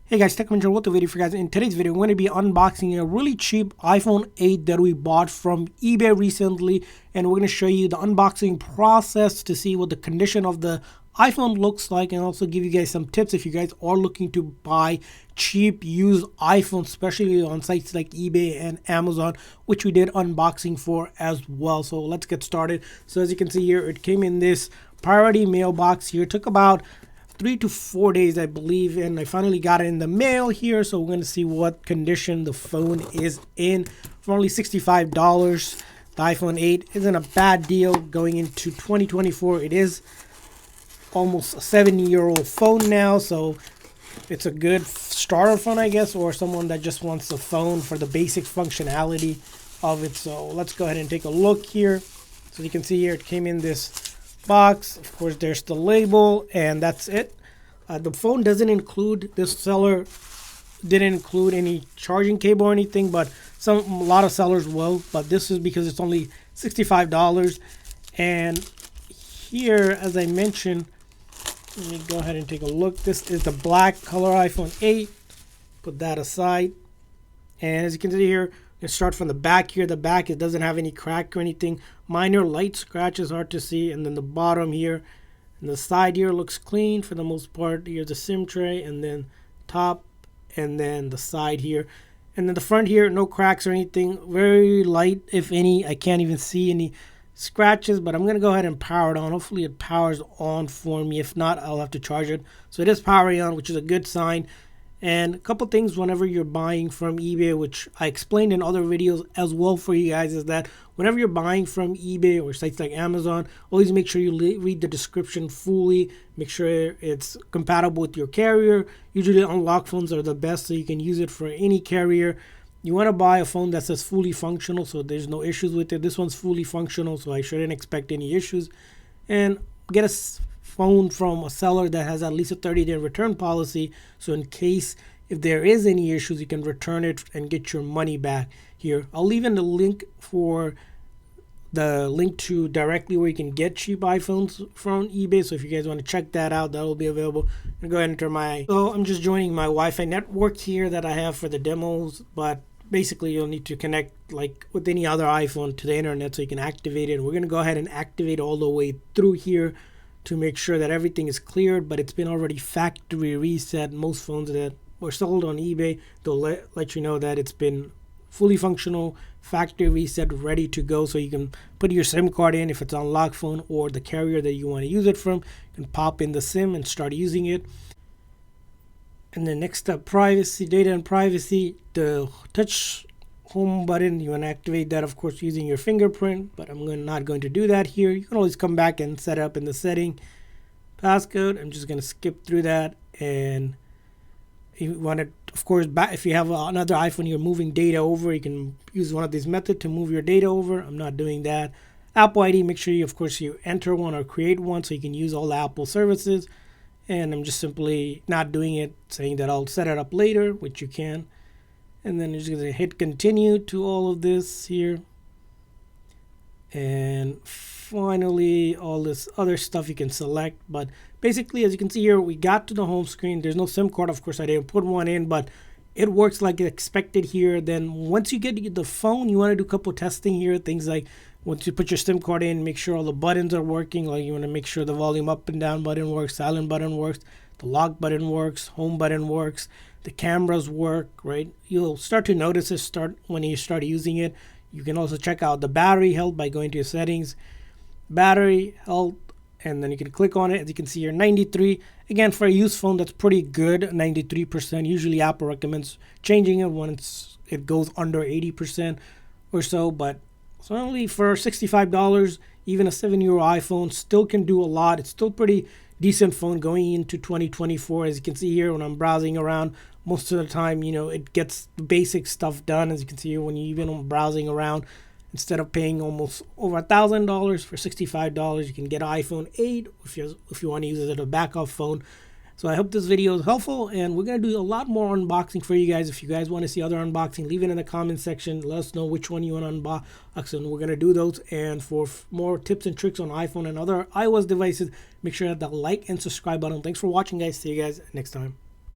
Hey guys, Technomentary with the video for you guys. In today's video, we're going to be unboxing a really cheap iPhone 8 that we bought from eBay recently, and we're going to show you the unboxing process to see what the condition of the iPhone looks like, and also give you guys some tips if you guys are looking to buy cheap used iPhones, especially on sites like eBay and Amazon, which we did unboxing for as well. So let's get started. So as you can see here, it came in this priority mailbox here. It took about 3 to 4 days, I believe, and I finally got it in the mail here. So we're going to see what condition the phone is in for only $65. The iPhone 8 isn't a bad deal going into 2024. It is almost a 7-year-old phone now, so it's a good starter phone, I guess, or someone that just wants a phone for the basic functionality of it. So let's go ahead and take a look here. So you can see here, it came in this box. Of course, there's the label, and that's it. The phone doesn't include, this seller didn't include any charging cable or anything, but a lot of sellers will. But this is because it's only $65. And here, as I mentioned, let me go ahead and take a look. This is the black color iPhone 8. Put that aside. And as you can see here, let's start from the back here. The back, it doesn't have any crack or anything. Minor light scratches, hard to see. And then the bottom here and the side here looks clean for the most part. Here's the SIM tray, and then top, and then the side here. And then the front here, no cracks or anything. Very light, if any. I can't even see any scratches, but I'm going to go ahead and power it on. Hopefully it powers on for me. If not, I'll have to charge it. So it is powering on, which is a good sign. And a couple things whenever you're buying from eBay, which I explained in other videos as well for you guys, is that whenever you're buying from eBay or sites like Amazon, always make sure you read the description fully. Make sure it's compatible with your carrier. Usually unlocked phones are the best, so you can use it for any carrier. You want to buy a phone that says fully functional, so there's no issues with it. This one's fully functional, so I shouldn't expect any issues. And get a phone from a seller that has at least a 30-day return policy, so in case if there is any issues, you can return it and get your money back. Here I'll leave in the link to directly where you can get cheap iPhones from eBay, so if you guys want to check that out, that will be available. And go ahead and enter so I'm just joining my Wi-Fi network here that I have for the demos, but basically you'll need to connect like with any other iPhone to the internet so you can activate it. We're going to go ahead and activate all the way through here to make sure that everything is cleared, but it's been already factory reset. Most phones that were sold on eBay, they'll let you know that it's been fully functional, factory reset, ready to go, so you can put your SIM card in if it's an unlocked phone or the carrier that you want to use it from. You can pop in the SIM and start using it. And then next up, privacy, data and privacy. The touch home button, you want to activate that, of course, using your fingerprint, but I'm not going to do that here. You can always come back and set up in the setting. Passcode, I'm just going to skip through that. And you want to, of course, if you have another iPhone, you're moving data over, you can use one of these methods to move your data over. I'm not doing that. Apple ID, make sure you, of course, you enter one or create one so you can use all the Apple services. And I'm just simply not doing it, saying that I'll set it up later, which you can. And then you're just going to hit continue to all of this here. And finally, all this other stuff you can select. But basically, as you can see here, we got to the home screen. There's no SIM card. Of course, I didn't put one in, but it works like expected here. Then once you get the phone, you want to do a couple testing here. Things like once you put your SIM card in, make sure all the buttons are working. Like you want to make sure the volume up and down button works, silent button works, the lock button works, home button works. The cameras work, right? You'll start to notice it when you start using it. You can also check out the battery health by going to your settings, battery health, and then you can click on it. As you can see here, 93. Again, for a used phone, that's pretty good, 93%. Usually Apple recommends changing it once it goes under 80% or so, but certainly for $65, even a 7-year-old iPhone still can do a lot. It's still pretty decent phone going into 2024. As you can see here, when I'm browsing around, most of the time, it gets the basic stuff done. As you can see here, when you even browsing around, instead of paying almost over $1,000 for $65, you can get an iPhone 8 if you want to use it as a backup phone. So I hope this video is helpful, and we're going to do a lot more unboxing for you guys. If you guys want to see other unboxing, leave it in the comment section. Let us know which one you want to unbox, and we're going to do those. And for more tips and tricks on iPhone and other iOS devices, make sure to hit that like and subscribe button. Thanks for watching, guys. See you guys next time.